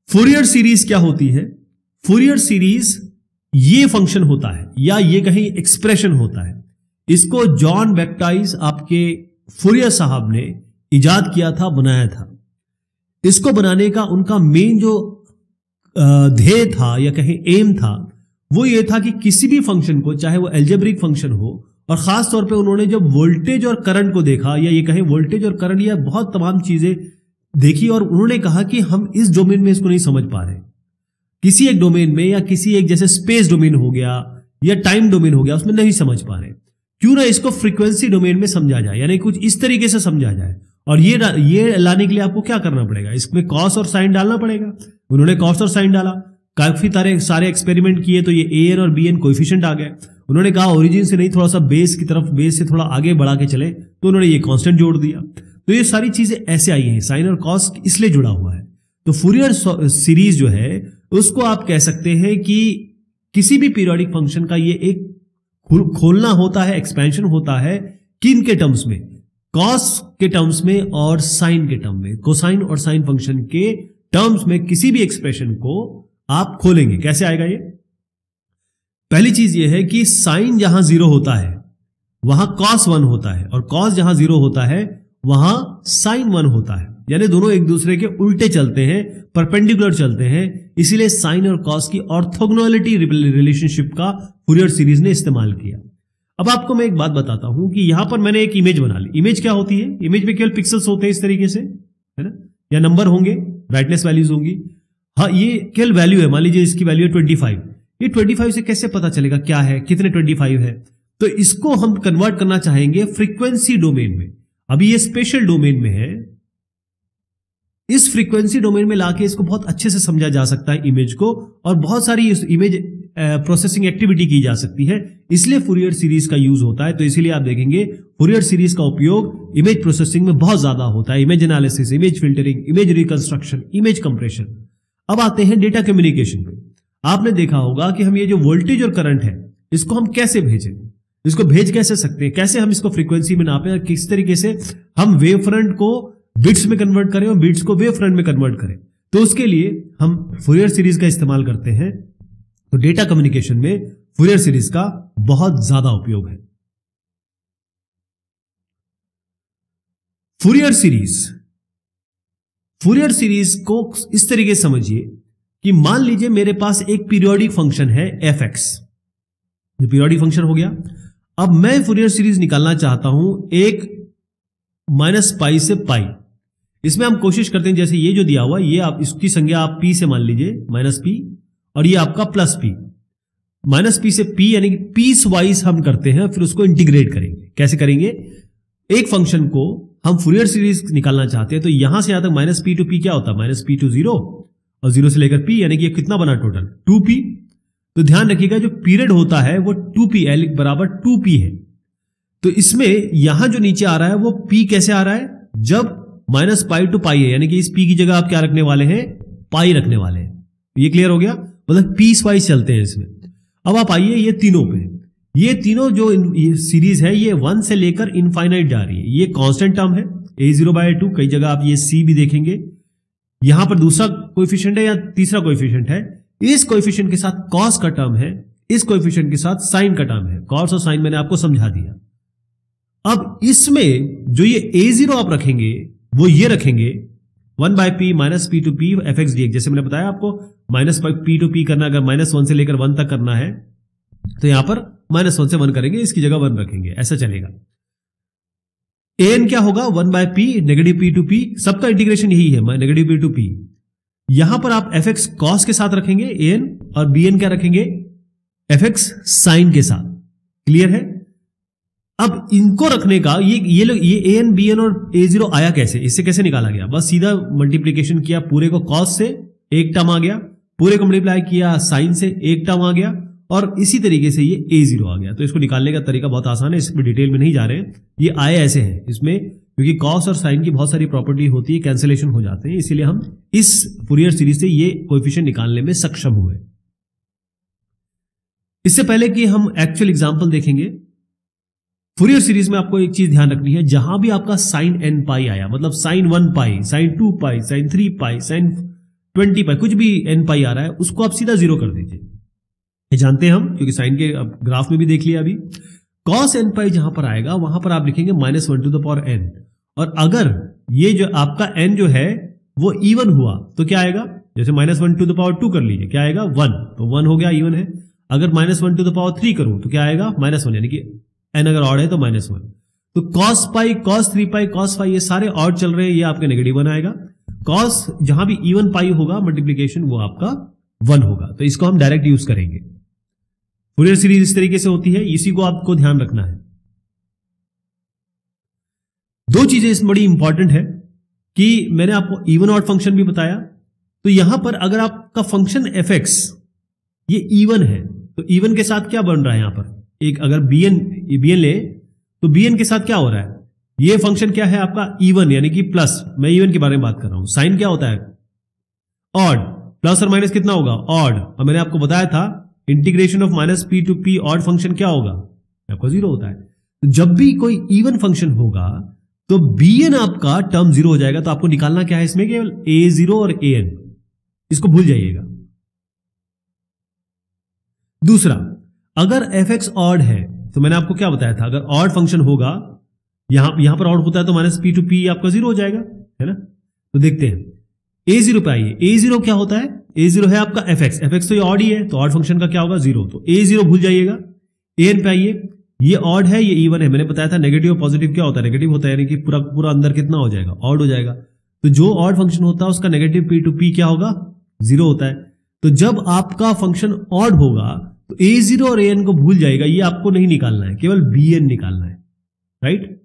Fourier series क्या होती है? फूरियर सीरीज ये फंक्शन होता है या ये कहीं एक्सप्रेशन होता है। इसको जॉन बैप्टाइज आपके फूरियर साहब ने इजाद किया था, बनाया था। इसको बनाने का उनका मेन जो ध्येय था या कहीं एम था वो ये था कि किसी भी फंक्शन को, चाहे वो अलजेब्रिक फंक्शन हो, और खास तौर पे उन्होंने जब वोल्टेज और करंट को देखा या ये कहें वोल्टेज और करंट या बहुत तमाम चीजें देखी, और उन्होंने कहा कि हम इस डोमेन में इसको नहीं समझ पा रहे, किसी एक डोमेन में या किसी एक जैसे स्पेस डोमेन हो गया या टाइम डोमेन हो गया उसमें नहीं समझ पा रहे, क्यों ना इसको फ्रीक्वेंसी डोमेन में समझा जाए, यानी कुछ इस तरीके से समझा जाए। और ये लाने के लिए आपको क्या करना पड़ेगा, इसमें कॉस और साइन डालना पड़ेगा। उन्होंने कॉस और साइन डाला, काफी सारे एक्सपेरिमेंट किए तो ये an और bn कोएफिशिएंट आ गए। उन्होंने कहा ओरिजिन से नहीं, थोड़ा सा बेस की तरफ, बेस से थोड़ा आगे बढ़ा के चले, तो उन्होंने ये कांस्टेंट जोड़ दिया। तो ये सारी चीजें ऐसे आई हैं, साइन और कॉस इसलिए जुड़ा हुआ है। तो फूरियर सीरीज जो है उसको आप कह सकते हैं कि किसी भी पीरियोडिक फंक्शन का ये एक खोलना होता है, एक्सपेंशन होता है, किन के टर्म्स में, कॉस के टर्म्स में और साइन के टर्म में, कोसाइन और साइन फंक्शन के टर्म्स में किसी भी एक्सप्रेशन को आप खोलेंगे। कैसे आएगा ये? पहली चीज ये है कि साइन जहां 0 होता है वहां cos 1 होता है, और cos जहां 0 होता है वहां sin 1 होता है, यानी दोनों एक दूसरे के उल्टे चलते हैं, परपेंडिकुलर चलते हैं। इसीलिए साइन और cos की ऑर्थोगोनैलिटी रिलेशनशिप का फूरियर सीरीज ने इस्तेमाल किया। अब आपको मैं एक बात बताता हूं कि यहां पर मैंने एक इमेज बना ली। इमेज क्या होती है? इमेज में केवल पिक्सल्स होते हैं इस तरीके से, है ना, या नंबर होंगे, ब्राइटनेस वैल्यूज होंगी। हाँ, ये केवल वैल्यू है, मान लीजिए इसकी वैल्यू है 25। ये 25 से कैसे पता चलेगा क्या है, कितने 25 है? तो इसको हम कन्वर्ट करना चाहेंगे फ्रीक्वेंसी डोमेन में। अभी ये स्पेशल डोमेन में है, इस फ्रीक्वेंसी डोमेन में लाके इसको बहुत अच्छे से समझा जा सकता है इमेज को, और बहुत सारी इस इमेज प्रोसेसिंग एक्टिविटी की जा सकती है। इसलिए फूरियर सीरीज का यूज होता है। तो इसीलिए आप देखेंगे फूरियर सीरीज का उपयोग इमेज प्रोसेसिंग में बहुत ज्यादा होता है। Image analysis, image filtering, image reconstruction, image compression. अब आते हैं डेटा कम्युनिकेशन पे। आपने देखा होगा कि हम ये जो वोल्टेज और करंट है इसको हम कैसे भेजें, इसको भेज कैसे सकते हैं, कैसे हम इसको फ्रीक्वेंसी में नापें, और किस तरीके से हम वेव फ्रंट को बिट्स में कन्वर्ट करें और बिट्स को वेव फ्रंट में कन्वर्ट करें। तो उसके लिए हम फूरियर सीरीज का इस्तेमाल करते हैं। तो डेटा कम्युनिकेशन में फूरियर सीरीज का बहुत ज्यादा उपयोग है। फूरियर सीरीज को इस तरीके से समझिए कि मान लीजिए मेरे पास एक पीरियोडिक फंक्शन है fx, ये पीरियोडिक फंक्शन हो गया। अब मैं फूरियर सीरीज निकालना चाहता हूं एक -π से π। इसमें हम कोशिश करते हैं, जैसे ये जो दिया हुआ, ये आप इसकी संज्ञा आप p से मान लीजिए, -p, और ये आपका +p, -p से p, यानी कि पीस वाइज हम करते हैं, फिर उसको इंटीग्रेट करेंगे। कैसे करेंगे? एक फंक्शन को हम फूरियर सीरीज निकालना चाहते हैं, तो यहां से यहां तक -p to p क्या होता है? -p to 0, और 0 से लेकर p, यानी कि ये कितना बना टोटल? 2p। तो ध्यान रखिएगा जो पीरियड होता है वो 2p, L बराबर 2p है। तो इसमें यहां जो नीचे आ रहा है वो p कैसे आ रहा है? जब -π to π है, यानी कि इस p की जगह आप क्या रखने वाले हैं? पाई रखने वाले हैं। ये क्लियर हो गया? मतलब पीस वाइज चलते हैं इसमें। अब आप आइए ये तीनों पे। ये तीनों जो सीरीज है ये 1 से लेकर इनफाइनाइट जा रही है। ये कांस्टेंट टर्म है a0/2, कई जगह आप ये c भी देखेंगे। यहां पर दूसरा कोएफिशिएंट है या तीसरा कोएफिशिएंट है, इस कोएफिशिएंट के साथ कॉस का टर्म है, इस कोएफिशिएंट के साथ साइन का टर्म है। कॉस और साइन मैंने आपको समझा दिया। अब इसमें जो ये a0 आप रखेंगे वो ये रखेंगे 1/p -p to p fx dx। जैसे मैंने बताया आपको -p to p करना, अगर -1 से लेकर 1 तक करना है तो यहां पर -1 से 1 करेंगे, इसकी जगह 1 रखेंगे, ऐसा चलेगा। an क्या होगा? 1/p -p to p, सबका इंटीग्रेशन यही है, -p to p। यहां पर आप fx cos के साथ रखेंगे an, और bn क्या रखेंगे? fx sin के साथ। क्लियर है? अब इनको रखने का ये an, bn और a0 आया कैसे? इससे कैसे निकाला गया? बस सीधा मल्टीप्लीकेशन किया, पूरे को cos से एक टर्म आ गया, पूरे को मल्टीप्लाई किया sin से एक टर्म आ गया, और इसी तरीके से ये a0 आ गया। तो इसको निकालने का तरीका बहुत आसान है, इसमें डिटेल में नहीं जा रहे हैं। ये आए ऐसे हैं इसमें, क्योंकि cos और sin की बहुत सारी प्रॉपर्टी होती है, कैंसिलेशन हो जाते हैं, इसीलिए हम इस फूरियर सीरीज से ये कोएफिशिएंट निकालने में सक्षम हुए। इससे पहले कि हम एक्चुअल एग्जांपल देखेंगे, फूरियर सीरीज में आपको एक चीज ध्यान रखनी है, जहां भी आपका sin n π आया, मतलब sin 1 π, sin 2 π, sin 3 π, sin 20 पाई, कुछ भी n पाई आ रहा है उसको आप सीधा 0 कर दीजिए। ये जानते हैं हम, क्योंकि साइन के ग्राफ में भी देख लिया अभी। cos n पाई जहां पर आएगा वहां पर आप लिखेंगे -1 टू द पावर n, और अगर ये जो आपका n जो है वो इवन हुआ तो क्या आएगा, जैसे -1 टू द पावर 2 कर लीजिए, क्या आएगा 1, तो 1 हो गया, इवन है। अगर -1 टू द पावर 3 करूं तो क्या आएगा -1, यानी कि n अगर ऑड है तो -1। तो cos पाई, cos 3 पाई, cos पाई ये सारे ऑड चल रहे हैं, ये आपके नेगेटिव 1 आएगा। cos जहां भी इवन पाई होगा मल्टीप्लीकेशन वो आपका 1 होगा, तो इसको हम डायरेक्ट यूज करेंगे। फूरियर सीरीज इस तरीके से होती है, इसी को आपको ध्यान रखना है। दो चीजें इसमें बड़ी इंपॉर्टेंट है कि मैंने आपको इवन ऑड फंक्शन भी बताया, तो यहां पर अगर आपका फंक्शन fx ये इवन है तो इवन के साथ क्या बन रहा है, यहां पर एक अगर bn ले तो bn के साथ क्या हो रहा है, ये फंक्शन क्या है आपका इवन, यानी कि प्लस, मैं इवन के बारे में बात कर रहा हूं। साइन क्या होता है ऑड, प्लस और माइनस कितना होगा ऑड, और मैंने आपको बताया था integration of -p to p odd function क्या होगा आपका 0 होता है। तो जब भी कोई इवन फंक्शन होगा तो bn आपका टर्म 0 हो जाएगा, तो आपको निकालना क्या है इसमें, केवल a0 और an, इसको भूल जाइएगा। दूसरा, अगर fx ऑड है तो मैंने आपको क्या बताया था, अगर ऑड फंक्शन होगा यहां पर ऑड होता है तो -p टू p आपका 0 हो जाएगा, है ना। तो देखते हैं a0 पे आइए, a0 क्या होता है, a0 है आपका fx तो ये ऑड ही है, तो ऑड फंक्शन का क्या होगा 0, तो a0 भूल जाइएगा। an पे आइए, ये ऑड है ये इवन है, मैंने बताया था नेगेटिव और पॉजिटिव क्या होता है, नेगेटिव होता है, यानी कि पूरा पूरा अंदर कितना हो जाएगा ऑड हो जाएगा। तो जो ऑड फंक्शन होता है उसका नेगेटिव p टू p क्या होगा 0 होता है। तो जब आपका फंक्शन ऑड होगा तो a0 और an को भूल जाएगा, ये आपको नहीं निकालना है, केवल bn निकालना है, राइट।